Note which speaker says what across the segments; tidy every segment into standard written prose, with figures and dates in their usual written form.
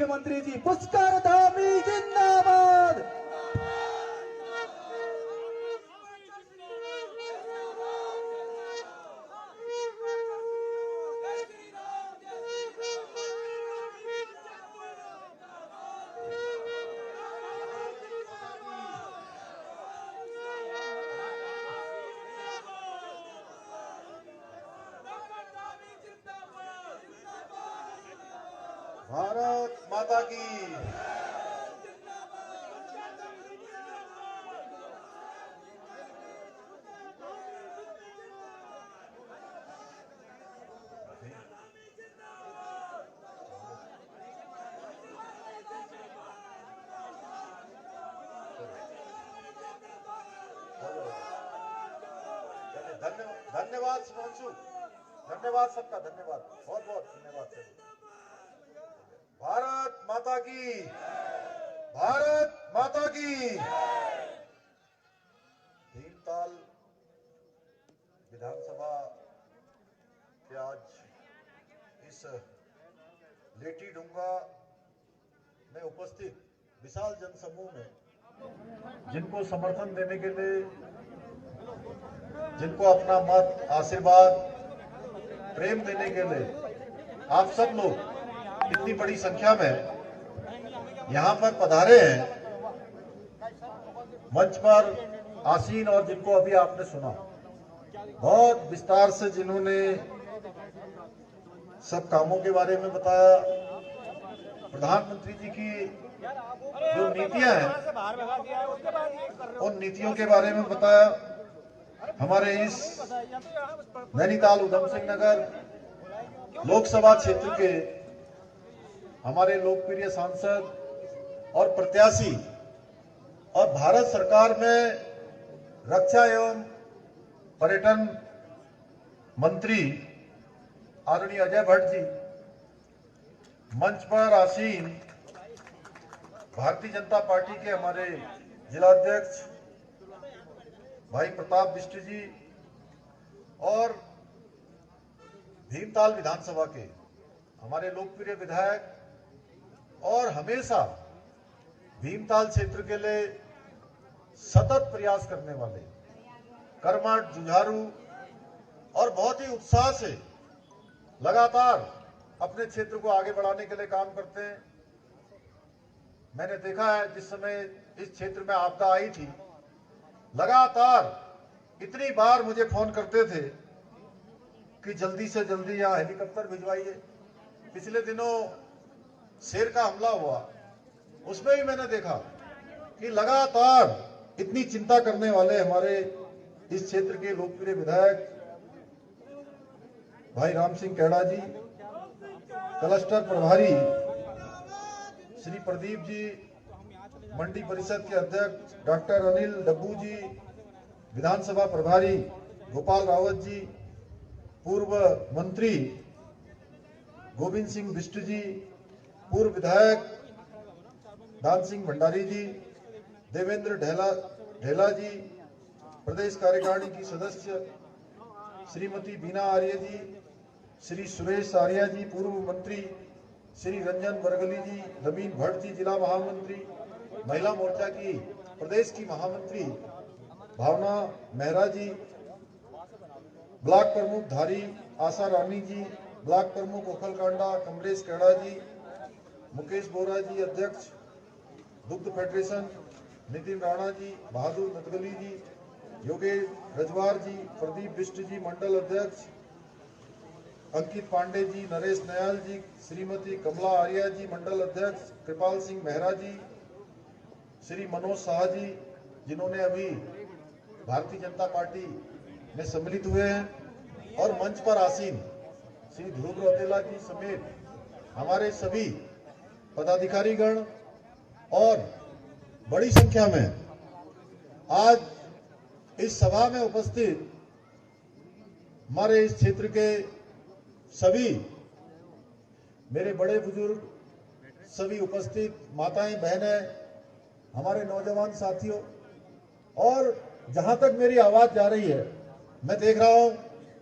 Speaker 1: मुख्यमंत्री जी पुष्कर धामी जिंदाबाद।
Speaker 2: भारत माता की धन्यवाद सुमांशु, धन्यवाद सबका, धन्यवाद, बहुत बहुत धन्यवाद। भारत माता की, भारत माता की। भीमताल विधानसभा के आज इस लेटी डूंगा में उपस्थित विशाल जनसमूह में जिनको समर्थन देने के लिए, जिनको अपना मत, आशीर्वाद, प्रेम देने के लिए आप सब लोग इतनी बड़ी संख्या में यहां पर पधारे हैं, मंच पर आसीन, और जिनको अभी आपने सुना बहुत विस्तार से, जिन्होंने सब कामों के बारे में बताया, प्रधानमंत्री जी की जो नीतियां हैं उन नीतियों के बारे में बताया। हमारे इस नैनीताल उधम सिंह नगर लोकसभा क्षेत्र के हमारे लोकप्रिय सांसद और प्रत्याशी और भारत सरकार में रक्षा एवं पर्यटन मंत्री आदरणीय अजय भट्ट जी, मंच पर आसीन भारतीय जनता पार्टी के हमारे जिलाध्यक्ष भाई प्रताप बिष्ट जी, और भीमताल विधानसभा के हमारे लोकप्रिय विधायक और हमेशा भीमताल क्षेत्र के लिए सतत प्रयास करने वाले, कर्मठ, जुझारू और बहुत ही उत्साह से लगातार अपने क्षेत्र को आगे बढ़ाने के लिए काम करते हैं। मैंने देखा है जिस समय इस क्षेत्र में आपदा आई थी, लगातार इतनी बार मुझे फोन करते थे कि जल्दी से जल्दी यहाँ हेलीकॉप्टर भिजवाइए। पिछले दिनों शेर का हमला हुआ, उसमें भी मैंने देखा कि लगातार इतनी चिंता करने वाले हमारे इस क्षेत्र के लोकप्रिय विधायक भाई राम सिंह कैड़ा जी, क्लस्टर प्रभारी श्री प्रदीप जी, मंडी परिषद के अध्यक्ष डॉक्टर अनिल डब्बू जी, विधानसभा प्रभारी गोपाल रावत जी, पूर्व मंत्री गोविंद सिंह बिष्ट जी, पूर्व विधायक दान सिंह भंडारी जी, देवेंद्र ढेला जी, प्रदेश कार्यकारिणी की सदस्य श्रीमती बीना आर्य जी, श्री सुरेश आर्या जी, पूर्व मंत्री श्री रंजन बरगली जी, नवीन भट्ट जी, जिला महामंत्री, महिला मोर्चा की प्रदेश की महामंत्री भावना मेहरा जी, ब्लॉक प्रमुख धारी आशा रानी जी, ब्लॉक प्रमुख ओखलकांडा कमलेश कैड़ा जी, मुकेश बोरा जी, अध्यक्ष दुग्ध फेडरेशन नितिन राणा जी, बहादुर नदगली जी, योगेश रजवार जी, प्रदीप बिष्ट जी, मंडल अध्यक्ष अंकित पांडे जी, नरेश नयाल जी, श्रीमती कमला आर्या जी, मंडल अध्यक्ष कृपाल सिंह मेहरा जी, श्री मनोज शाह जी, जिन्होंने अभी भारतीय जनता पार्टी में सम्मिलित हुए हैं, और मंच पर आसीन श्री ध्रुव रौतेला जी समेत हमारे सभी पदाधिकारीगण और बड़ी संख्या में आज इस सभा में उपस्थित हमारे इस क्षेत्र के सभी मेरे बड़े बुजुर्ग, सभी उपस्थित माताएं, बहनें, हमारे नौजवान साथियों, और जहां तक मेरी आवाज जा रही है, मैं देख रहा हूं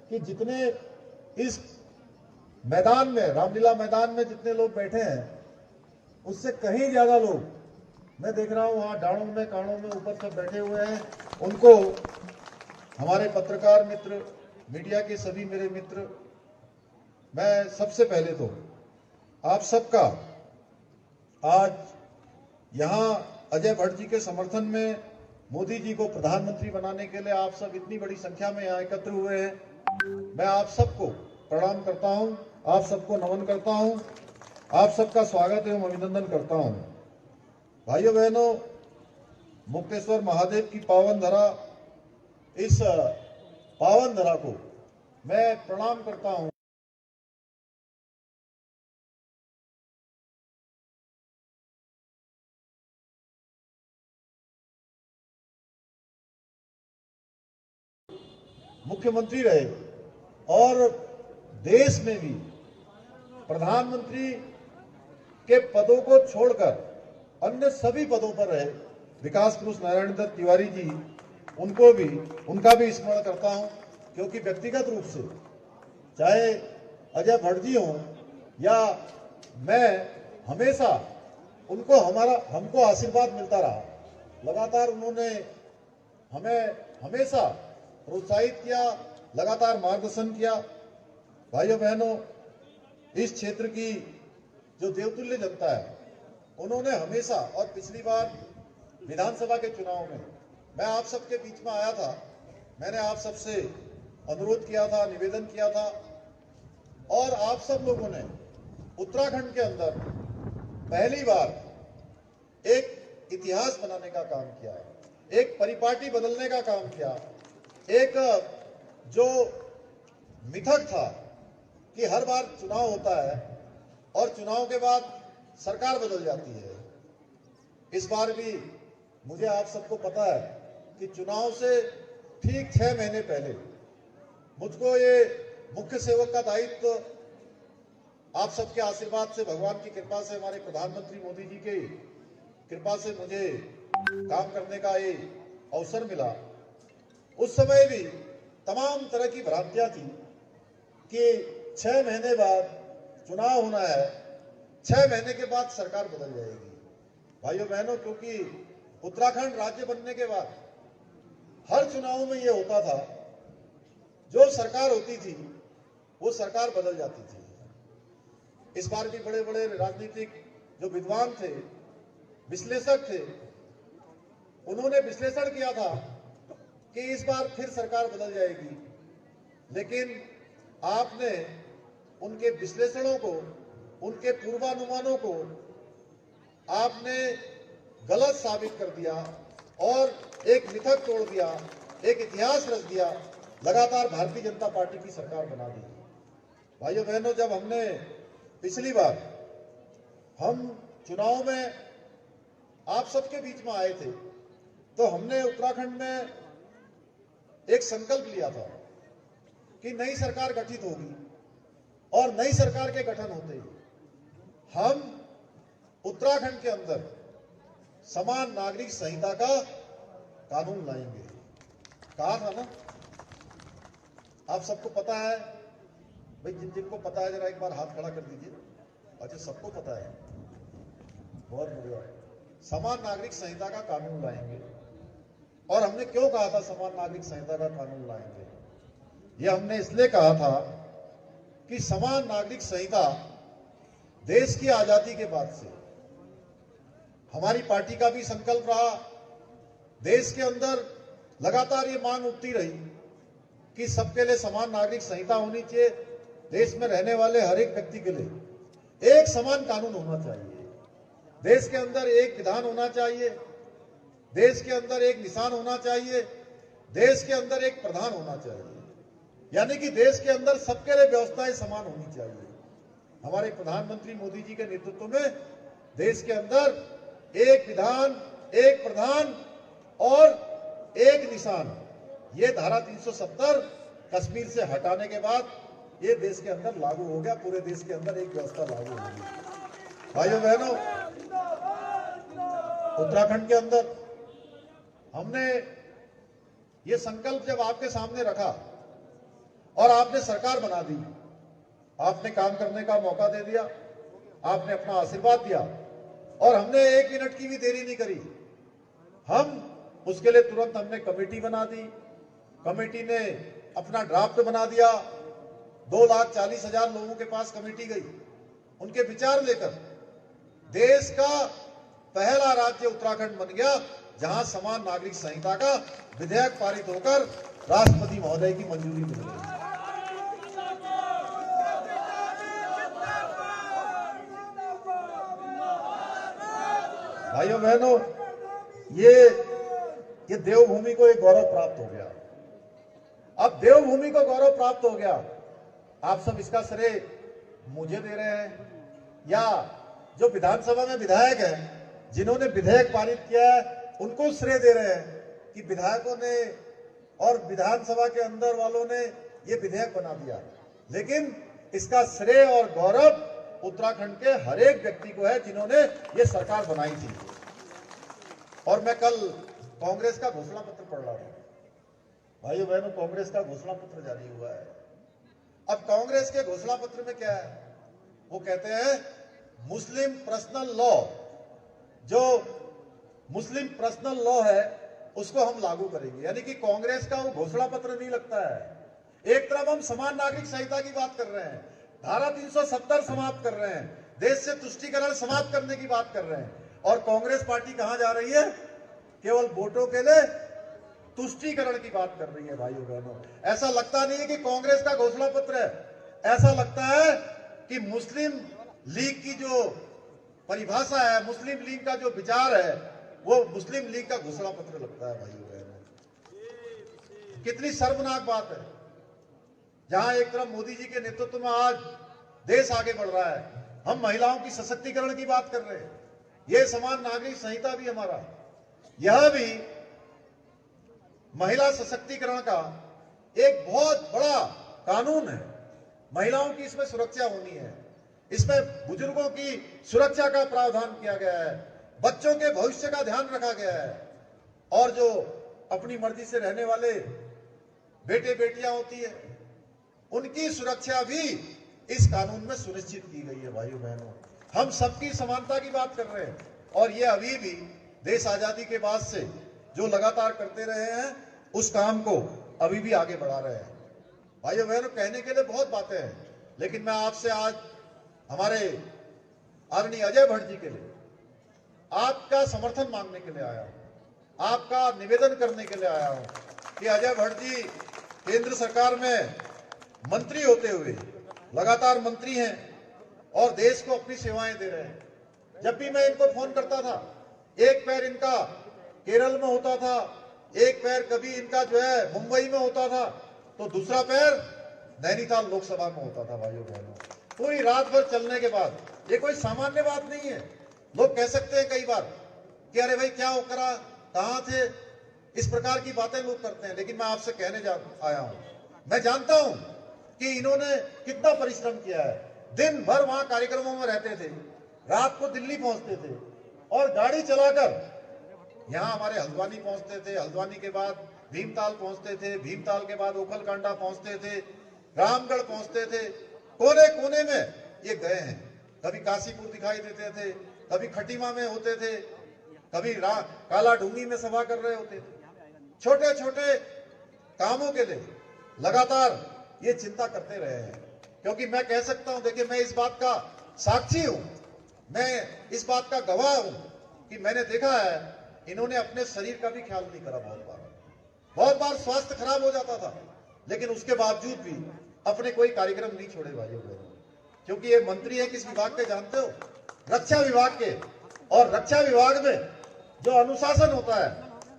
Speaker 2: कि जितने इस मैदान में, रामलीला मैदान में जितने लोग बैठे हैं, उससे कहीं ज्यादा लोग मैं देख रहा हूं वहां डाणों में कानों में ऊपर सब बैठे हुए हैं। उनको हमारे पत्रकार मित्र, मीडिया के सभी मेरे मित्र, मैं सबसे पहले तो आप सबका आज यहां अजय भट्ट जी के समर्थन में मोदी जी को प्रधानमंत्री बनाने के लिए आप सब इतनी बड़ी संख्या में यहां एकत्र हुए हैं। मैं आप सबको प्रणाम करता हूं, आप सबको नमन करता हूं, आप सबका स्वागत एवं अभिनंदन करता हूं। भाइयों बहनों, मुक्तेश्वर महादेव की पावन धरा, इस पावन धरा को मैं प्रणाम करता हूं। मुख्यमंत्री रहे और देश में भी प्रधानमंत्री के पदों को छोड़कर अन्य सभी पदों पर रहे विकास पुरुष नारायण दत्त तिवारी जी, उनका भी स्मरण करता हूं, क्योंकि व्यक्तिगत रूप से चाहे अजय भट्ट जी हों या मैं, हमेशा हमको आशीर्वाद मिलता रहा। लगातार उन्होंने हमें हमेशा प्रोत्साहित किया, लगातार मार्गदर्शन किया। भाइयों बहनों, इस क्षेत्र की जो देवतुल्य जनता है, उन्होंने हमेशा, और पिछली बार विधानसभा के चुनाव में मैं आप सबके बीच में आया था, मैंने आप सबसे अनुरोध किया था, निवेदन किया था, और आप सब लोगों ने उत्तराखंड के अंदर पहली बार एक इतिहास बनाने का काम किया, एक परिपाटी बदलने का काम किया। एक जो मिथक था कि हर बार चुनाव होता है और चुनाव के बाद सरकार बदल जाती है, इस बार भी मुझे आप सबको पता है कि चुनाव से ठीक 6 महीने पहले मुझको ये मुख्य सेवक का दायित्व आप सबके आशीर्वाद से, भगवान की कृपा से, हमारे प्रधानमंत्री मोदी जी की कृपा से मुझे काम करने का ये अवसर मिला। उस समय भी तमाम तरह की भ्रांतियां थी कि 6 महीने बाद चुनाव होना है, 6 महीने के बाद सरकार बदल जाएगी। भाइयों बहनों, क्योंकि उत्तराखंड राज्य बनने के बाद हर चुनाव में यह होता था, जो सरकार होती थी वो सरकार बदल जाती थी। इस बार भी बड़े बड़े राजनीतिक जो विद्वान थे, विश्लेषक थे, उन्होंने विश्लेषण किया था कि इस बार फिर सरकार बदल जाएगी, लेकिन आपने उनके विश्लेषणों को, उनके पूर्वानुमानों को आपने गलत साबित कर दिया और एक मिथक तोड़ दिया, एक इतिहास रच दिया, लगातार भारतीय जनता पार्टी की सरकार बना दी। भाइयों बहनों, जब हमने पिछली बार हम चुनाव में आप सबके बीच में आए थे, तो हमने उत्तराखंड में एक संकल्प लिया था कि नई सरकार गठित होगी और नई सरकार के गठन होते ही हम उत्तराखंड के अंदर समान नागरिक संहिता का कानून लाएंगे। कहा था ना, आप सबको पता है भाई, जिनको पता है जरा एक बार हाथ खड़ा कर दीजिए। अच्छा, सबको पता है, बहुत बढ़िया। समान नागरिक संहिता का कानून लाएंगे। और हमने क्यों कहा था समान नागरिक संहिता का कानून लाएंगे? ये हमने इसलिए कहा था कि समान नागरिक संहिता देश की आजादी के बाद से हमारी पार्टी का भी संकल्प रहा। देश के अंदर लगातार ये मांग उठती रही कि सबके लिए समान नागरिक संहिता होनी चाहिए। देश में रहने वाले हर एक व्यक्ति के लिए एक समान कानून होना चाहिए। देश के अंदर एक विधान होना चाहिए, देश के अंदर एक निशान होना चाहिए, देश के अंदर एक प्रधान होना चाहिए, यानी कि देश के अंदर सबके लिए व्यवस्थाएं समान होनी चाहिए। हमारे प्रधानमंत्री मोदी जी के नेतृत्व में देश के अंदर एक विधान, एक प्रधान और एक निशान, ये धारा 370 कश्मीर से हटाने के बाद ये देश के अंदर लागू हो गया। पूरे देश के अंदर एक व्यवस्था लागू हो गई। भाइयों बहनों, उत्तराखंड के अंदर हमने ये संकल्प जब आपके सामने रखा और आपने सरकार बना दी, आपने काम करने का मौका दे दिया, आपने अपना आशीर्वाद दिया, और हमने 1 मिनट की भी देरी नहीं करी। हम उसके लिए तुरंत हमने कमेटी बना दी। कमेटी ने अपना ड्राफ्ट बना दिया। 2,40,000 लोगों के पास कमेटी गई, उनके विचार लेकर देश का पहला राज्य उत्तराखंड बन गया जहां समान नागरिक संहिता का विधेयक पारित होकर राष्ट्रपति महोदय की मंजूरी मिल गई। भाइयों बहनों, ये देवभूमि को एक गौरव प्राप्त हो गया। अब देवभूमि को गौरव प्राप्त हो गया, आप सब इसका श्रेय मुझे दे रहे हैं या जो विधानसभा में विधायक हैं जिन्होंने विधेयक पारित किया है उनको श्रेय दे रहे हैं कि विधायकों ने और विधानसभा के अंदर वालों ने ये विधेयक बना दिया। लेकिन इसका श्रेय और गौरव उत्तराखंड के हर एक व्यक्ति को है जिन्होंने ये सरकार बनाई थी। और मैं कल कांग्रेस का घोषणा पत्र पढ़ रहा था। भाइयों बहनों, कांग्रेस का घोषणा पत्र जारी हुआ है। अब कांग्रेस के घोषणा पत्र में क्या है? वो कहते हैं मुस्लिम पर्सनल लॉ, जो मुस्लिम पर्सनल लॉ है उसको हम लागू करेंगे। यानी कि कांग्रेस का वो घोषणा पत्र नहीं लगता है। एक तरफ हम समान नागरिक संहिता की बात कर रहे हैं, धारा 370 समाप्त कर रहे हैं, देश से तुष्टीकरण समाप्त करने की बात कर रहे हैं, और कांग्रेस पार्टी कहां जा रही है? केवल वोटों के लिए तुष्टीकरण की बात कर रही है। भाइयों बहनों, ऐसा लगता नहीं है कि कांग्रेस का घोषणा पत्र है, ऐसा लगता है कि मुस्लिम लीग की जो परिभाषा है, मुस्लिम लीग का जो विचार है, वो मुस्लिम लीग का घोषणा पत्र लगता है। भाइयों बहनों, कितनी शर्मनाक बात है। जहां एक तरफ मोदी जी के नेतृत्व में आज देश आगे बढ़ रहा है, हम महिलाओं की सशक्तिकरण की बात कर रहे हैं। यह समान नागरिक संहिता भी हमारा, यह भी महिला सशक्तिकरण का एक बहुत बड़ा कानून है। महिलाओं की इसमें सुरक्षा होनी है, इसमें बुजुर्गों की सुरक्षा का प्रावधान किया गया है, बच्चों के भविष्य का ध्यान रखा गया है, और जो अपनी मर्जी से रहने वाले बेटे बेटियां होती है उनकी सुरक्षा भी इस कानून में सुनिश्चित की गई है। भाइयों बहनों, हम सबकी समानता की बात कर रहे हैं, और ये अभी भी देश आजादी के बाद से जो लगातार करते रहे हैं उस काम को अभी भी आगे बढ़ा रहे हैं। भाइयों बहनों, कहने के लिए बहुत बातें हैं, लेकिन मैं आपसे आज हमारे आदरणीय अजय भट्ट जी के लिए आपका समर्थन मांगने के लिए आया हूं, आपका निवेदन करने के लिए आया हूं कि अजय भट्ट जी केंद्र सरकार में मंत्री होते हुए लगातार मंत्री हैं और देश को अपनी सेवाएं दे रहे हैं। जब भी मैं इनको फोन करता था, एक पैर इनका केरल में होता था, एक पैर कभी इनका जो है मुंबई में होता था, तो दूसरा पैर नैनीताल लोकसभा में होता था। भाइयों बहनों, पूरी रात भर चलने के बाद, ये कोई सामान्य बात नहीं है। लोग कह सकते हैं कई बार कि अरे भाई क्या हो करा, कहां थे, इस प्रकार की बातें लोग करते हैं, लेकिन मैं आपसे कहने आया हूं, मैं जानता हूं कि इन्होंने कितना परिश्रम किया है। दिन भर वहां कार्यक्रमों में रहते थे, रात को दिल्ली पहुंचते थे और गाड़ी चलाकर यहां हमारे हल्द्वानी पहुंचते थे, हल्द्वानी के बाद भीमताल पहुंचते थे, भीमताल के बाद ओखलकांडा पहुंचते थे, रामगढ़ पहुंचते थे, कोने कोने में ये गए हैं। कभी काशीपुर दिखाई देते थे, कभी खटीमा में होते थे, कभी काला डूंगी में सभा कर रहे होते थे। छोटे छोटे कामों के लिए लगातार ये चिंता करते रहे हैं। क्योंकि मैं कह सकता हूं, देखिए मैं इस बात का साक्षी हूं, मैं इस बात का गवाह हूं कि मैंने देखा है इन्होंने अपने शरीर का भी ख्याल नहीं करा। बहुत बार स्वास्थ्य खराब हो जाता था, लेकिन उसके बावजूद भी अपने कोई कार्यक्रम नहीं छोड़े। भाइयों बहनों, क्योंकि ये मंत्री है किस विभाग के जानते हो? रक्षा विभाग के, और रक्षा विभाग में जो अनुशासन होता है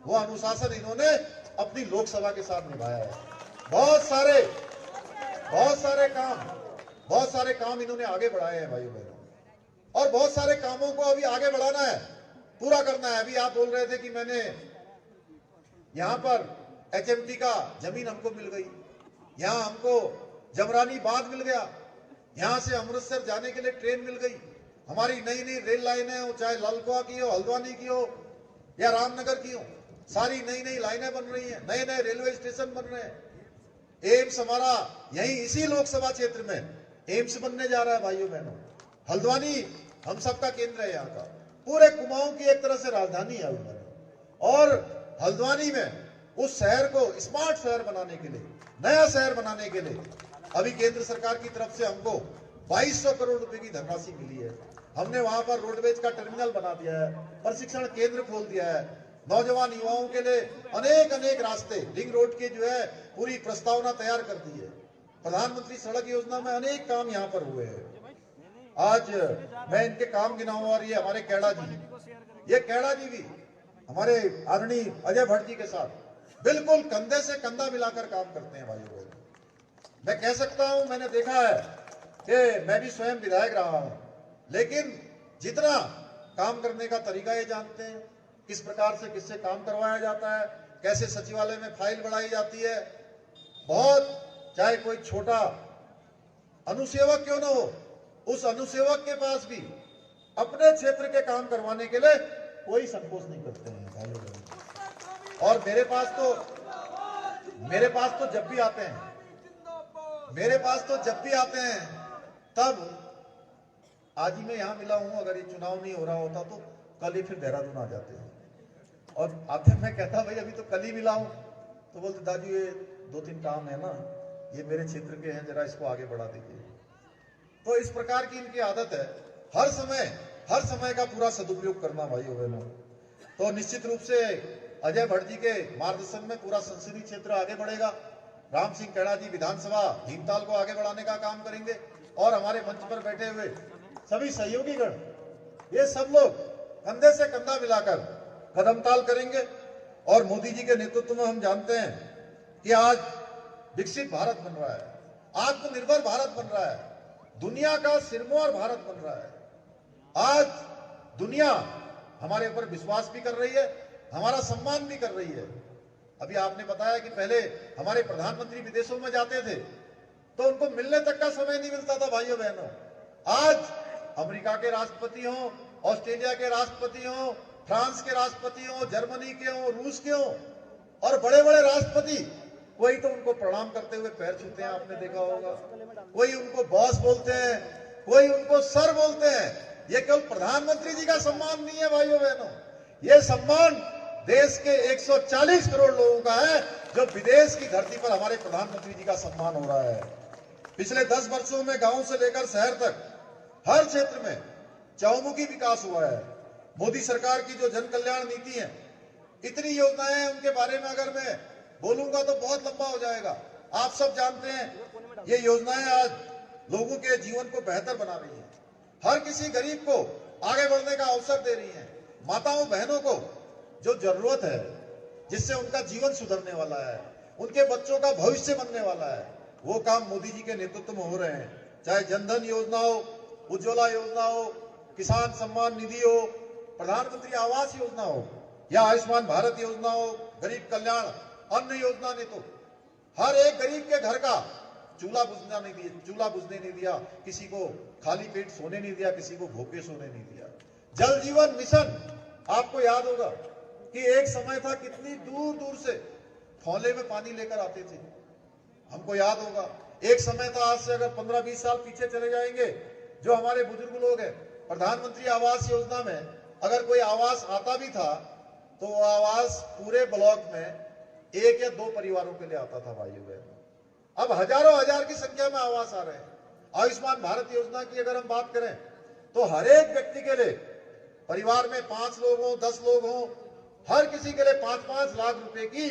Speaker 2: वो अनुशासन इन्होंने अपनी लोकसभा के साथ निभाया है। बहुत सारे काम इन्होंने आगे बढ़ाए हैं। भाइयों बहनों, और बहुत सारे कामों को अभी आगे बढ़ाना है, पूरा करना है। अभी आप बोल रहे थे कि मैंने यहां पर HMT का जमीन हमको मिल गई, यहां हमको जमरानी बांध मिल गया, यहां से अमृतसर जाने के लिए ट्रेन मिल गई, हमारी नई नई रेल लाइनें हो, चाहे लालकुआ की हो, हल्द्वानी की हो या रामनगर की हो, सारी नई नई लाइनें बन रही हैं, नए नए रेलवे स्टेशन बन रहे हैं। एम्स हमारा यही इसी लोकसभा क्षेत्र में एम्स बनने जा रहा है। भाइयों बहनों, हल्द्वानी हम सबका केंद्र है यहाँ का, पूरे कुमाऊं की एक तरह से राजधानी है उधर। और हल्द्वानी में उस शहर को स्मार्ट शहर बनाने के लिए, नया शहर बनाने के लिए अभी केंद्र सरकार की तरफ से हमको 2200 करोड़ रुपए की धनराशि मिली है। हमने वहां पर रोडवेज का टर्मिनल बना दिया है, प्रशिक्षण केंद्र खोल दिया है, नौजवान युवाओं के लिए अनेक अनेक रास्ते, रिंग रोड के जो है पूरी प्रस्तावना तैयार कर दी है। प्रधानमंत्री सड़क योजना में अनेक काम यहाँ पर हुए हैं। आज मैं इनके काम गिनाऊं, और ये हमारे कैड़ा जी, ये कैड़ा जी भी हमारे आदरणीय अजय भट्ट जी के साथ बिल्कुल कंधे से कंधा मिलाकर काम करते हैं भाइयों बहनों। मैं कह सकता हूं, मैंने देखा है कि मैं भी स्वयं विधायक रहा हूं, लेकिन जितना काम करने का तरीका ये जानते हैं, किस प्रकार से किससे काम करवाया जाता है, कैसे सचिवालय में फाइल बढ़ाई जाती है। बहुत, चाहे कोई छोटा अनुसेवक क्यों ना हो, उस अनुसेवक के पास भी अपने क्षेत्र के काम करवाने के लिए कोई संकोच नहीं करते हैं भाइयों बहनों। और मेरे पास तो जब भी आते हैं, तब आज ही मैं यहां मिला हूं, अगर ये चुनाव नहीं हो रहा होता तो कल ही फिर देहरादून आ जाते हैं। और अब जब मैं कहता भाई अभी तो कल ही मिला हूं, तो बोलते दादी ये 2-3 काम है ना, ये मेरे क्षेत्र के हैं, जरा इसको आगे बढ़ा दीजिए। तो इस प्रकार की इनकी आदत है, हर समय का पूरा सदुपयोग करना भाइयों बहनों। तो निश्चित रूप से अजय भट्ट जी के मार्गदर्शन में पूरा संसदीय क्षेत्र आगे बढ़ेगा। राम सिंह कैड़ा जी विधानसभा भीमताल को आगे बढ़ाने का काम करेंगे, और हमारे मंच पर बैठे हुए सभी सहयोगीगण, ये सब लोग कंधे से कंधा मिलाकर कदमताल करेंगे। और मोदी जी के नेतृत्व में हम जानते हैं कि आज विकसित भारत बन रहा है, आत्मनिर्भर भारत बन रहा है, दुनिया का सिरमौर भारत बन रहा है। आज दुनिया हमारे ऊपर विश्वास भी कर रही है, हमारा सम्मान भी कर रही है। अभी आपने बताया कि पहले हमारे प्रधानमंत्री विदेशों में जाते थे तो उनको मिलने तक का समय नहीं मिलता था भाइयों बहनों। आज अमेरिका के राष्ट्रपति हों, ऑस्ट्रेलिया के राष्ट्रपति हों, फ्रांस के राष्ट्रपति हों, जर्मनी के हों, रूस के हों, और बड़े बड़े राष्ट्रपति, कोई तो उनको प्रणाम करते हुए पैर छूते हैं, आपने देखा होगा, कोई उनको बॉस बोलते हैं, कोई उनको सर बोलते हैं। ये केवल प्रधानमंत्री जी का सम्मान नहीं है भाइयों बहनों, ये सम्मान देश के 140 करोड़ लोगों का है, जो विदेश की धरती पर हमारे प्रधानमंत्री जी का सम्मान हो रहा है। पिछले 10 वर्षों में गांव से लेकर शहर तक हर क्षेत्र में चहुमुखी विकास हुआ है। मोदी सरकार की जो जन कल्याण नीति है, इतनी योजनाएं हैं, उनके बारे में अगर मैं बोलूंगा तो बहुत लंबा हो जाएगा। आप सब जानते हैं ये योजनाएं आज लोगों के जीवन को बेहतर बना रही हैं, हर किसी गरीब को आगे बढ़ने का अवसर दे रही हैं, माताओं बहनों को जो जरूरत है, जिससे उनका जीवन सुधरने वाला है, उनके बच्चों का भविष्य बनने वाला है, वो काम मोदी जी के नेतृत्व में हो रहे हैं। चाहे जनधन योजना हो, उज्ज्वला योजना हो, किसान सम्मान निधि हो, प्रधानमंत्री आवास योजना हो, या आयुष्मान भारत योजना हो, गरीब कल्याण अन्न योजना ने तो हर एक गरीब के घर का चूल्हा बुझने नहीं दिया, किसी को खाली पेट सोने नहीं दिया, किसी को भूखे सोने नहीं दिया। जल जीवन मिशन, आपको याद होगा कि एक समय था कितनी दूर दूर से थौले में पानी लेकर आते थे, हमको याद होगा। एक समय था, आज से अगर 15-20 साल पीछे चले जाएंगे, जो हमारे बुजुर्ग लोग हैं, प्रधानमंत्री आवास योजना में अगर कोई आवास आता भी था तो वो आवास पूरे ब्लॉक में 1 या 2 परिवारों के लिए आता था भाइयों बहनों। अब हजारों हजार की संख्या में आवास आ रहे हैं। आयुष्मान भारत योजना की अगर हम बात करें तो हर एक व्यक्ति के लिए, परिवार में 5 लोग हों, 10 लोग हों, हर किसी के लिए 5-5 लाख रुपए की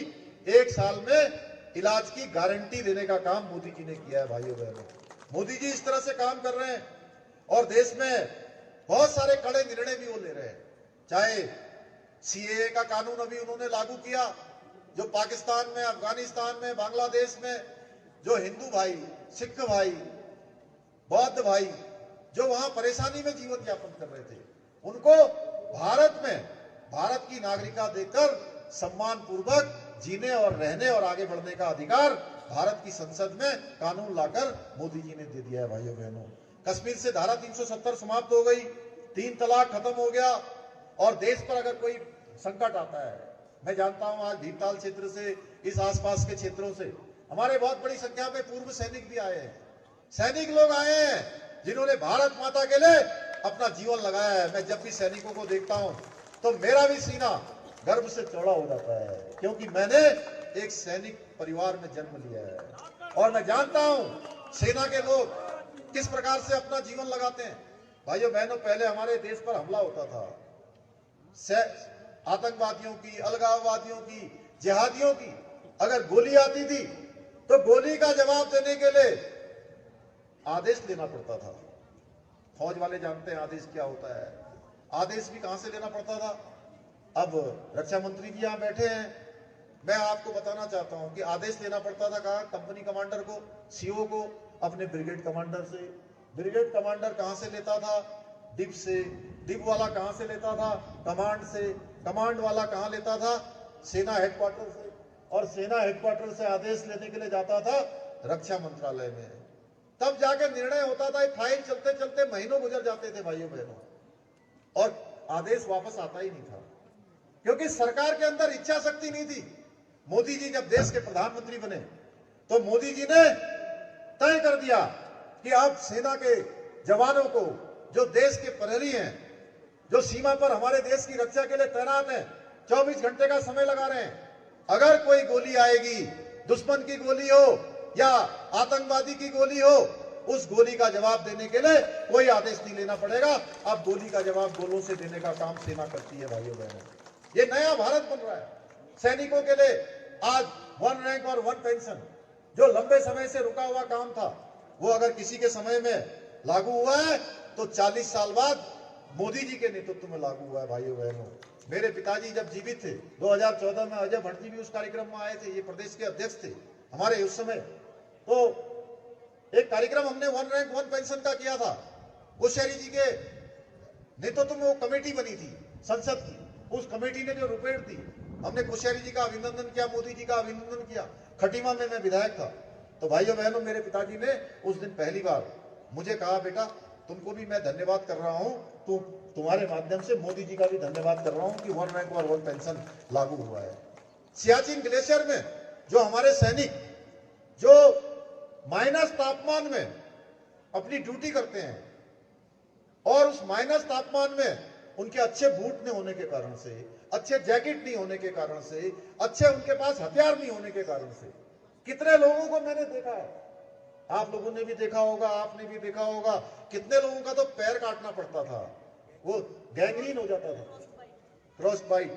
Speaker 2: 1 साल में इलाज की गारंटी देने का काम मोदी जी ने किया है भाइयों बहनों। मोदी जी इस तरह से काम कर रहे हैं, और देश में बहुत सारे कड़े निर्णय भी वो ले रहे हैं। चाहे सीएए का कानून अभी उन्होंने लागू किया, जो पाकिस्तान में, अफगानिस्तान में, बांग्लादेश में जो हिंदू भाई, सिख भाई, बौद्ध भाई जो वहां परेशानी में जीवन यापन कर रहे थे, उनको भारत में भारत की नागरिकता देकर सम्मान पूर्वक जीने और रहने और आगे बढ़ने का अधिकार भारत की संसद में कानून लाकर मोदी जी ने दे दिया है भाइयों बहनों। कश्मीर से धारा 370 समाप्त हो गई, 3 तलाक खत्म हो गया, और देश पर अगर कोई संकट आता है, मैं जानता हूं आज भीमताल क्षेत्र से, इस आसपास के क्षेत्रों से हमारे बहुत बड़ी संख्या में पूर्व सैनिक भी आए हैं। सैनिक लोग आए हैं जिन्होंने भारत माता के लिए अपना जीवन लगाया है। मैं जब भी सैनिकों को देखता हूं तो मेरा भी सीना गर्व से चौड़ा हो जाता है, क्योंकि मैंने एक सैनिक परिवार में जन्म लिया है और मैं जानता हूं सेना के लोग किस प्रकार से अपना जीवन लगाते हैं। भाइयों बहनों, पहले हमारे देश पर हमला होता था, आतंकवादियों की, अलगाववादियों की, जिहादियों की अगर गोली आती थी तो गोली का जवाब देने के लिए आदेश लेना पड़ता था। फौज वाले जानते हैं आदेश क्या होता है। आदेश भी कहां से लेना पड़ता था। अब रक्षा मंत्री जी यहां बैठे हैं, मैं आपको बताना चाहता हूं कि आदेश लेना पड़ता था कहां, कंपनी कमांडर को, सीओ को, अपने ब्रिगेड कमांडर से। ब्रिगेड कमांडर कहां से लेता था, डिप से। डिप वाला कहां से लेता था, कमांड से। कमांड वाला कहां लेता था, सेना हेडक्वार्टर से। और सेना हेडक्वार्टर से आदेश लेने के लिए जाता था रक्षा मंत्रालय में। तब जाकर निर्णय होता था। फाइल चलते चलते महीनों गुजर जाते थे भाइयों बहनों, और आदेश वापस आता ही नहीं था, क्योंकि सरकार के अंदर इच्छा शक्ति नहीं थी। मोदी जी जब देश के प्रधानमंत्री बने तो मोदी जी ने तय कर दिया कि अब सेना के जवानों को, जो देश के प्रहरी हैं, जो सीमा पर हमारे देश की रक्षा के लिए तैनात हैं, 24 घंटे का समय लगा रहे हैं। अगर कोई गोली आएगी, दुश्मन की गोली हो या आतंकवादी की गोली हो, उस गोली का जवाब देने के लिए कोई आदेश नहीं लेना पड़ेगा। अब गोली का जवाब गोलों से देने का काम सेना करती है भाइयों बहनों। ये नया भारत बन रहा है। सैनिकों के लिए आज 1 रैंक और 1 पेंशन, जो लंबे समय से रुका हुआ काम था, वो अगर किसी के समय में लागू हुआ है तो 40 साल बाद मोदी जी के नेतृत्व में लागू हुआ है भाइयों बहनों। मेरे पिताजी जब जीवित थे, 2014 में अजय भट्ट जी भी उस कार्यक्रम में आए थे, ये प्रदेश के अध्यक्ष थे हमारे उस समय। तो एक कार्यक्रम हमने 1 रैंक 1 पेंशन का किया था। कोश्यारी जी के नेतृत्व में वो कमेटी बनी थी संसद की। उस कमेटी ने जो रुपये दी, हमने कोश्यारी जी का अभिनंदन किया, मोदी जी का अभिनंदन किया। खटीमा में मैं विधायक था। तो भाइयों बहनों, मेरे पिताजी ने उस दिन पहली बार मुझे कहा, बेटा तुमको भी मैं धन्यवाद कर रहा हूं, तुम्हारे माध्यम से मोदी जी का भी धन्यवाद कर रहा हूं कि 1 रैंक और 1 पेंशन लागू हुआ है। सियाचिन ग्लेशियर में जो हमारे सैनिक जो माइनस तापमान में अपनी ड्यूटी करते हैं, और उस माइनस तापमान में उनके अच्छे बूट नहीं होने के कारण से, अच्छे जैकेट नहीं होने के कारण से, अच्छे उनके पास हथियार नहीं होने के कारण से, कितने लोगों को मैंने देखा है। आप लोगों ने भी देखा होगा, आपने भी देखा होगा, कितने लोगों का तो पैर काटना पड़ता था, वो गैंग्रीन हो जाता था, क्रॉस बाइट,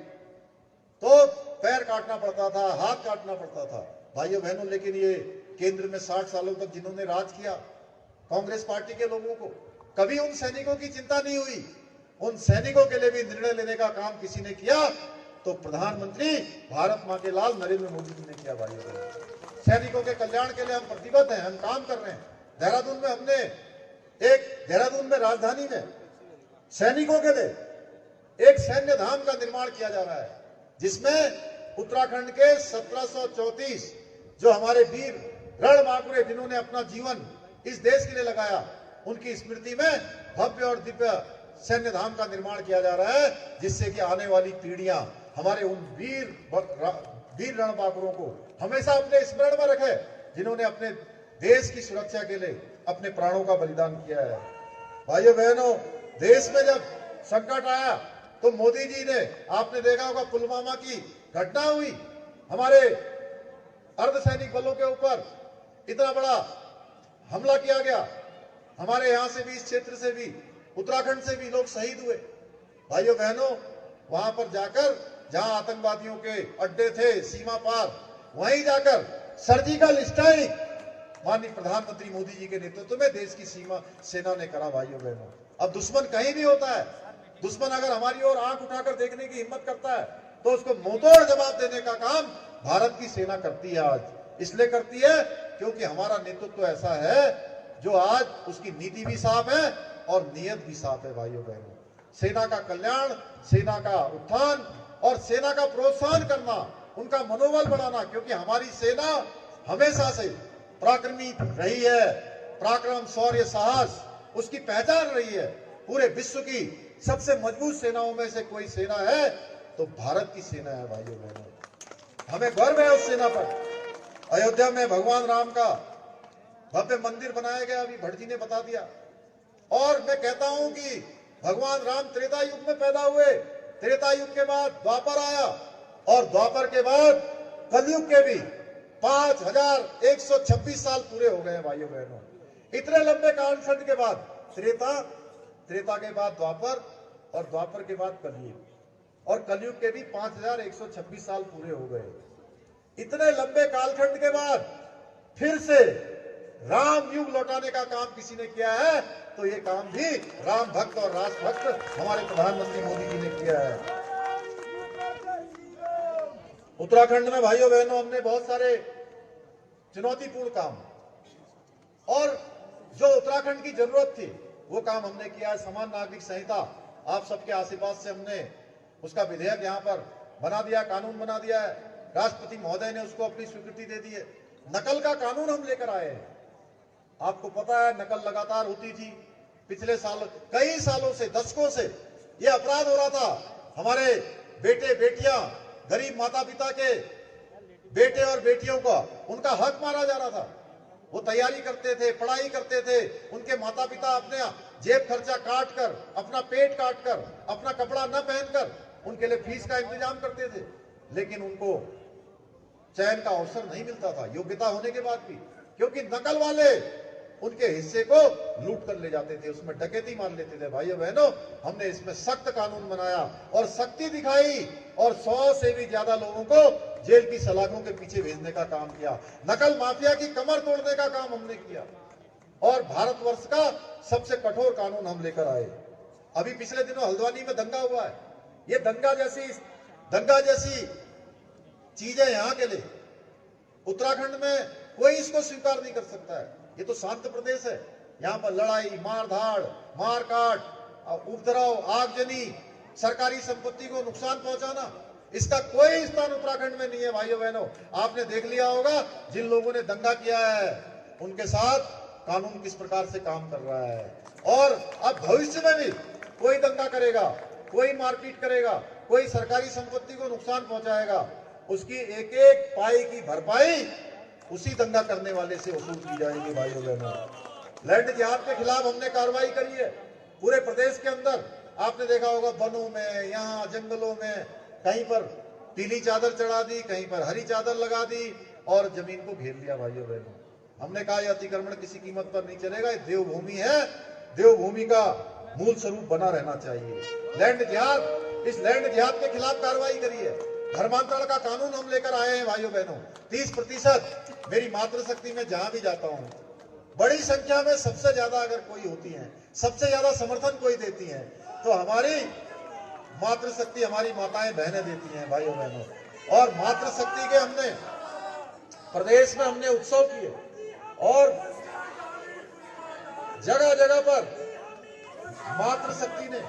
Speaker 2: तो पैर काटना पड़ता था, हाथ काटना पड़ता था भाइयों बहनों। लेकिन ये केंद्र में 60 सालों तक जिन्होंने राज किया, कांग्रेस पार्टी के लोगों को कभी उन सैनिकों की चिंता नहीं हुई। उन सैनिकों के लिए भी निर्णय लेने का काम किसी ने किया तो प्रधानमंत्री भारत मां के लाल नरेंद्र मोदी जी ने किया भाइयों बहनों। सैनिकों के कल्याण के लिए हम प्रतिबद्ध हैं, हम काम कर रहे हैं। देहरादून में राजधानी में सैनिकों के लिए एक सैन्य धाम का निर्माण किया जा रहा है, जिसमें उत्तराखंड के 1734 जो हमारे वीर रणबांकुरे जिन्होंने अपना जीवन इस देश के लिए लगाया, उनकी स्मृति में भव्य और दिव्य सैन्य धाम का निर्माण किया जा रहा है, जिससे कि आने वाली पीढ़ियां हमारे उन वीर रणबांकुरों को हमेशा अपने स्मरण में रखे, जिन्होंने अपने देश की सुरक्षा के लिए अपने प्राणों का बलिदान किया है। भाइयों बहनों, देश में जब संकट आया तो मोदी जी ने, आपने देखा होगा पुलवामा की घटना हुई, हमारे अर्धसैनिक बलों के ऊपर इतना बड़ा हमला किया गया, हमारे यहां से भी, इस क्षेत्र से भी, उत्तराखंड से भी लोग शहीद हुए। भाइयों बहनों, वहां पर जाकर जहां आतंकवादियों के अड्डे थे सीमा पार, वहीं जाकर सर्जिकल स्ट्राइक माननीय प्रधानमंत्री मोदी जी के नेतृत्व में देश की सेना ने करा। भाइयों बहनों, अब दुश्मन कहीं भी होता है, दुश्मन अगर हमारी ओर आंख उठाकर देखने की हिम्मत करता है तो उसको मुंहतोड़ जवाब देने का काम भारत की सेना करती है। आज इसलिए करती है क्योंकि हमारा नेतृत्व ऐसा है जो आज उसकी नीति भी साफ है और नियत भी साफ है। भाइयों बहनों, सेना का कल्याण, सेना का उत्थान और सेना का प्रोत्साहन करना, उनका मनोबल बढ़ाना, क्योंकि हमारी सेना हमेशा से पराक्रमी रही है। पराक्रम, शौर्य, साहस उसकी पहचान रही है। पूरे विश्व की सबसे मजबूत सेनाओं में से कोई सेना है तो भारत की सेना है। भाइयों बहनों, हमें गर्व है उस सेना पर। अयोध्या में भगवान राम का भव्य मंदिर बनाया गया, अभी भट्ट जी ने बता दिया। और मैं कहता हूं कि भगवान राम त्रेता युग में पैदा हुए, त्रेता युग के बाद द्वापर आया और द्वापर के बाद कलयुग के भी 5126 साल पूरे हो गए हैं भाइयों बहनों। इतने लंबे कालखंड के बाद त्रेता, त्रेता के बाद द्वापर और द्वापर के बाद कलयुग, और कलयुग के भी 5126 साल पूरे हो गए। इतने लंबे कालखंड के बाद फिर से राम युग लौटाने का काम किसी ने किया है, तो ये काम भी राम भक्त और राष्ट्र भक्त हमारे प्रधानमंत्री मोदी जी ने किया है। उत्तराखंड में भाइयों बहनों हमने बहुत सारे चुनौतीपूर्ण काम और जो उत्तराखंड की जरूरत थी वो काम हमने किया है। समान नागरिक संहिता आप सबके आशीर्वाद से हमने उसका विधेयक यहाँ पर बना दिया, कानून बना दिया है। राष्ट्रपति महोदय ने उसको अपनी स्वीकृति दे दी है। नकल का कानून हम लेकर आए हैं। आपको पता है नकल लगातार होती थी पिछले साल, कई सालों से, दशकों से ये अपराध हो रहा था। हमारे बेटे बेटियां, गरीब माता पिता के बेटे और बेटियों का उनका हक मारा जा रहा था। वो तैयारी करते थे, पढ़ाई करते थे, उनके माता पिता अपने जेब खर्चा काट कर, अपना पेट काट कर, अपना कपड़ा न पहनकर उनके लिए फीस का इंतजाम करते थे, लेकिन उनको चयन का अवसर नहीं मिलता था योग्यता होने के बाद भी, क्योंकि नकल वाले उनके हिस्से को लूट कर ले जाते थे, उसमें डकैती मार लेते थे। भाइयों बहनों, हमने इसमें सख्त कानून बनाया और सख्ती दिखाई और 100 से भी ज्यादा लोगों को जेल की सलाखों के पीछे भेजने का काम किया। नकल माफिया की कमर तोड़ने का काम हमने किया और भारतवर्ष का सबसे कठोर कानून हम लेकर आए। अभी पिछले दिनों हल्द्वानी में दंगा हुआ है। ये दंगा जैसी चीजें यहाँ के लिए उत्तराखंड में कोई इसको स्वीकार नहीं कर सकता है। ये तो शांत प्रदेश है। यहाँ पर लड़ाई, मारधाड़, मारकाट, उपद्रव, आगजनी, सरकारी संपत्ति को नुकसान पहुंचाना, इसका कोई स्थान उत्तराखंड में नहीं है। भाइयों बहनों, आपने देख लिया होगा जिन लोगों ने दंगा किया है उनके साथ कानून किस प्रकार से काम कर रहा है। और अब भविष्य में भी कोई दंगा करेगा, कोई मारपीट करेगा, कोई सरकारी संपत्ति को नुकसान पहुंचाएगा, उसकी एक एक पाई की भरपाई उसी दंगा करने वाले से वसूल की जाएगी। भाइयों बहनों, लैंड जिहाद के खिलाफ हमने कार्रवाई करी है पूरे प्रदेश के अंदर। आपने देखा होगा वनों में, यहाँ जंगलों में कहीं पर पीली चादर चढ़ा दी, कहीं पर हरी चादर लगा दी और जमीन को घेर लिया। भाइयों बहनों, हमने कहा यह अतिक्रमण किसी कीमत पर नहीं चलेगा, ये देवभूमि है, देवभूमि का मूल स्वरूप बना रहना चाहिए। लैंड जिहाद, इस लैंड जिहाद के खिलाफ कार्रवाई करी है। धर्मांतरण का कानून हम लेकर आए हैं। भाइयों बहनों, 30% मेरी मातृशक्ति में जहां भी जाता हूं, बड़ी संख्या में सबसे ज्यादा अगर कोई होती है, सबसे ज्यादा समर्थन कोई देती है, तो हमारी मातृशक्ति, हमारी माताएं बहनें देती हैं। भाइयों बहनों, और मातृशक्ति के हमने प्रदेश में हमने उत्सव किए और जगह जगह पर मातृशक्ति ने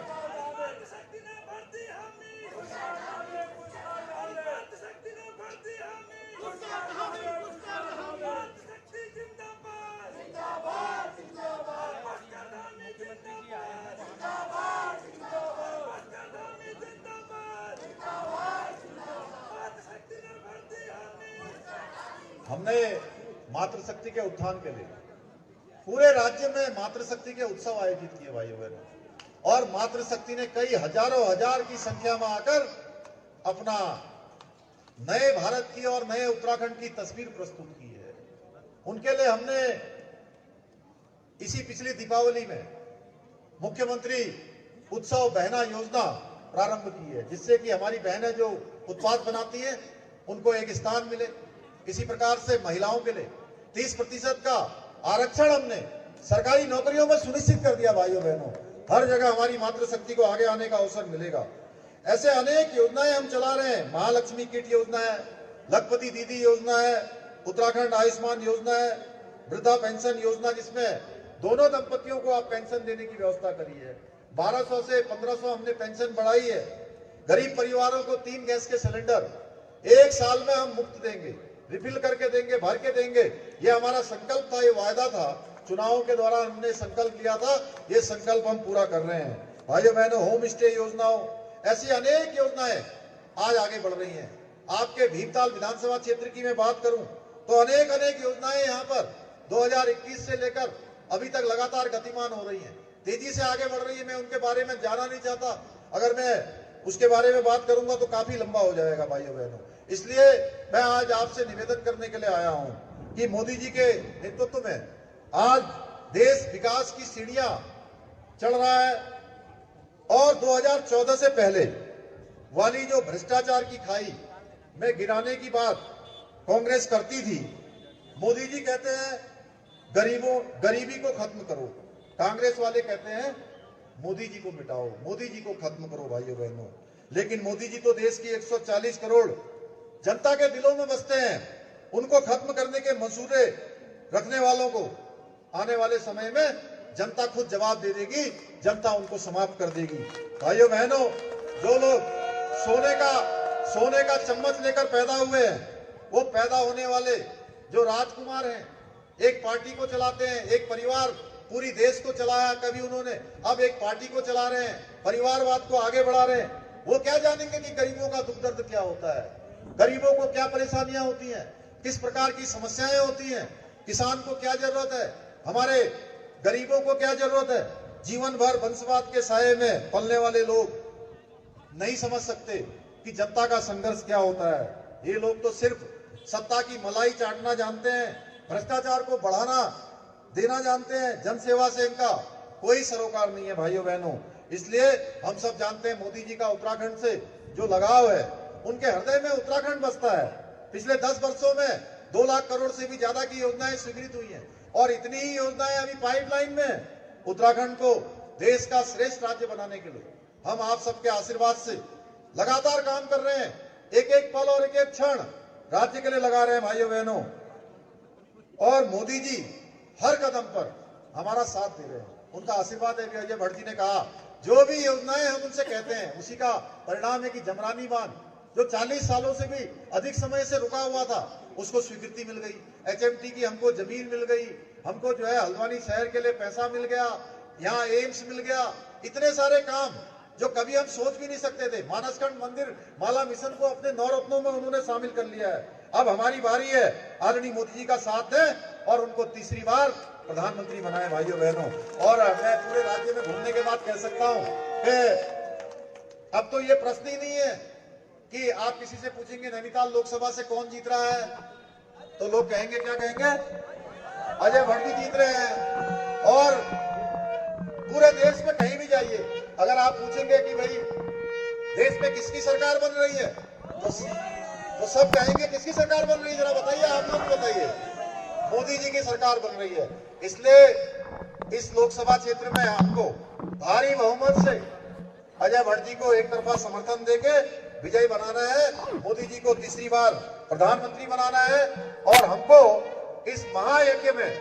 Speaker 2: हमने मातृशक्ति के उत्थान के लिए पूरे राज्य में मातृशक्ति के उत्सव आयोजित किए। भाइयों बहनों, और मातृशक्ति ने कई हजारों हजार की संख्या में आकर अपना नए भारत की और नए उत्तराखंड की तस्वीर प्रस्तुत की है। उनके लिए हमने इसी पिछली दीपावली में मुख्यमंत्री उत्सव बहना योजना प्रारंभ की है, जिससे कि हमारी बहनें जो उत्पाद बनाती हैं उनको एक स्थान मिले। इसी प्रकार से महिलाओं के लिए 30% का आरक्षण हमने सरकारी नौकरियों में सुनिश्चित कर दिया। भाइयों बहनों, हर जगह हमारी मातृशक्ति को आगे आने का अवसर मिलेगा। ऐसे अनेक योजनाएं हम चला रहे हैं। महालक्ष्मी किट योजना है, लखपति दीदी योजना है, उत्तराखंड आयुष्मान योजना है, वृद्धा पेंशन योजना जिसमें दोनों दंपतियों को आप पेंशन देने की व्यवस्था करी है। 1200 से 1500 हमने पेंशन बढ़ाई है। गरीब परिवारों को 3 गैस के सिलेंडर 1 साल में हम मुफ्त देंगे, रिफिल करके देंगे, भर के देंगे। ये हमारा संकल्प था, ये वायदा था, चुनावों के दौरान हमने संकल्प लिया था, ये संकल्प हम पूरा कर रहे हैं। भाइयों बहनों, होम स्टे योजनाओं, ऐसी अनेक योजनाएं आज आगे बढ़ रही हैं। आपके भीमताल विधानसभा क्षेत्र की मैं बात करूं तो अनेक योजनाएं यहाँ पर 2021 से लेकर अभी तक लगातार गतिमान हो रही हैं। तेजी से आगे बढ़ रही है, मैं उनके बारे में जाना नहीं चाहता। अगर मैं उसके बारे में बात करूंगा तो काफी लंबा हो जाएगा भाइयों बहनों। इसलिए मैं आज आपसे निवेदन करने के लिए आया हूं कि मोदी जी के नेतृत्व में आज देश विकास की सीढ़ियां चढ़ रहा है और 2014 से पहले वाली जो भ्रष्टाचार की खाई में गिराने की बात कांग्रेस करती थी, मोदी जी कहते हैं गरीबी को खत्म करो, कांग्रेस वाले कहते हैं मोदी जी को मिटाओ, मोदी जी को खत्म करो भाइयों बहनों। लेकिन मोदी जी तो देश की 140 करोड़ जनता के दिलों में बसते हैं। उनको खत्म करने के मंसूबे रखने वालों को आने वाले समय में जनता खुद जवाब दे देगी, जनता उनको समाप्त कर देगी। भाइयों बहनों, जो लोग सोने का चम्मच लेकर पैदा हुए हैं, वो पैदा होने वाले जो राजकुमार हैं, एक पार्टी को चलाते हैं, एक परिवार पूरी देश को चलाया कभी उन्होंने, अब एक पार्टी को चला रहे हैं, परिवारवाद को आगे बढ़ा रहे हैं। वो क्या जानेंगे कि गरीबों का दुख दर्द क्या होता है, गरीबों को क्या परेशानियां होती हैं, किस प्रकार की समस्याएं होती हैं, किसान को क्या जरूरत है, हमारे गरीबों को क्या जरूरत है। जीवन भर वंशवाद के साये में पलने वाले लोग नहीं समझ सकते कि जनता का संघर्ष क्या होता है। ये लोग तो सिर्फ सत्ता की मलाई चाटना जानते हैं, भ्रष्टाचार को बढ़ाना देना जानते हैं, जनसेवा से इनका कोई सरोकार नहीं है भाइयों बहनों। इसलिए हम सब जानते हैं मोदी जी का उत्तराखंड से जो लगाव है, उनके हृदय में उत्तराखंड बसता है। पिछले 10 वर्षों में 2 लाख करोड़ से भी ज्यादा की योजनाएं स्वीकृत हुई हैं और इतनी ही योजनाएं अभी पाइपलाइन में। उत्तराखंड को देश का श्रेष्ठ राज्य बनाने के लिए हम आप सबके आशीर्वाद से लगातार काम कर रहे हैं, एक एक पल और एक एक क्षण राज्य के लिए लगा रहे हैं भाइयों बहनों। और मोदी जी हर कदम पर हमारा साथ दे रहे हैं, उनका आशीर्वाद है। अजय भट्ट जी ने कहा जो भी योजनाएं हम उनसे कहते हैं उसी का परिणाम है कि जमरानी बांध जो 40 सालों से भी अधिक समय से रुका हुआ था, उसको स्वीकृति मिल गई। HMT की हमको जमीन मिल गई, हमको जो है हल्द्वानी शहर के लिए पैसा मिल गया, यहाँ एम्स मिल गया। इतने सारे काम जो कभी हम सोच भी नहीं सकते थे। मानसखंड मंदिर माला मिशन को अपने नवरत्नों में उन्होंने शामिल कर लिया है। अब हमारी बारी है आदरणीय मोदी जी का साथ दें और उनको तीसरी बार प्रधानमंत्री बनाए भाइयों बहनों। और मैं पूरे राज्य में घूमने के बाद कह सकता हूं कि अब तो ये प्रश्न ही नहीं है कि आप किसी से पूछेंगे नैनीताल लोकसभा से कौन जीत रहा है, तो लोग कहेंगे, क्या कहेंगे, अजय भट्ट जी जीत रहे हैं। और पूरे देश में कहीं भी जाइए, अगर आप पूछेंगे कि भाई देश में किसकी सरकार बन रही है, तो सब कहेंगे किसकी सरकार बन रही है, जरा बताइए, आप लोग बताइए। मोदी जी की सरकार बन रही है। इसलिए इस लोकसभा क्षेत्र में हमको भारी बहुमत से अजय भट्ट जी को एक तरफा समर्थन देके विजयी बनाना है, मोदी जी को तीसरी बार प्रधानमंत्री बनाना है और हमको इस महायज्ञ में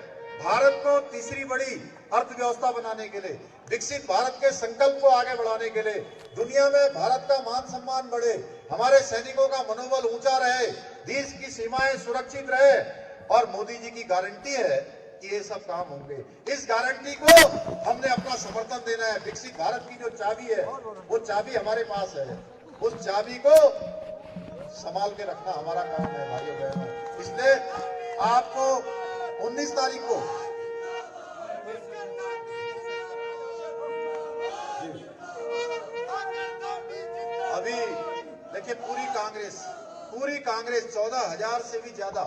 Speaker 2: भारत को तीसरी बड़ी अर्थव्यवस्था बनाने के लिए, विकसित भारत के संकल्प को आगे बढ़ाने के लिए, दुनिया में भारत का मान सम्मान बढ़े, हमारे सैनिकों का मनोबल ऊंचा रहे, देश की सीमाएं सुरक्षित रहे। और मोदी जी की गारंटी है कि ये सब काम होंगे। इस गारंटी को हमने अपना समर्थन देना है। विकसित भारत की जो चाबी है, वो चाबी हमारे पास है, उस चाबी को संभाल के रखना हमारा काम है भाइयों बहनों। इसलिए आपको 19 तारीख को अभी देखिए पूरी कांग्रेस 14,000 से भी ज्यादा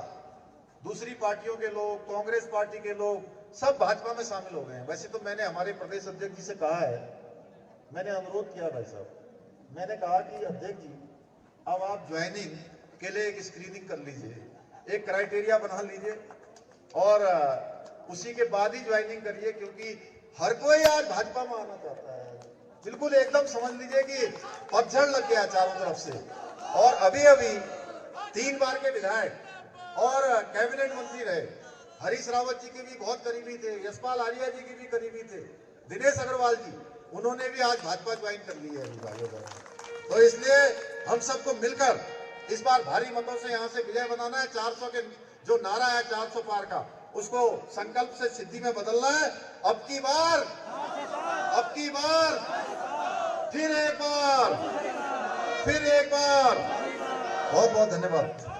Speaker 2: दूसरी पार्टियों के लोग, कांग्रेस पार्टी के लोग सब भाजपा में शामिल हो गए हैं। वैसे तो मैंने हमारे प्रदेश अध्यक्ष जी से कहा है, मैंने अनुरोध किया भाई साहब, मैंने कहा कि अध्यक्ष जी अब आप ज्वाइनिंग के लिए एक स्क्रीनिंग कर लीजिए, एक क्राइटेरिया बना लीजिए और उसी के बाद ही ज्वाइनिंग करिए, क्योंकि हर कोई आज भाजपा में आना चाहता है। बिल्कुल एकदम समझ लीजिए कि पतझड़ लग गया चारों तरफ से। और अभी 3 बार के विधायक और कैबिनेट मंत्री रहे, हरीश रावत जी के भी बहुत करीबी थे, यशपाल आर्या जी के भी करीबी थे, दिनेश अग्रवाल जी, उन्होंने भी आज भाजपा ज्वाइन कर ली है। तो इसलिए हम सबको मिलकर इस बार भारी मतों से यहाँ से विजय बनाना है। 400 के जो नारा है 400 पार का, उसको संकल्प से सिद्धि में बदलना है। अब की बार फिर एक बार बहुत बहुत धन्यवाद।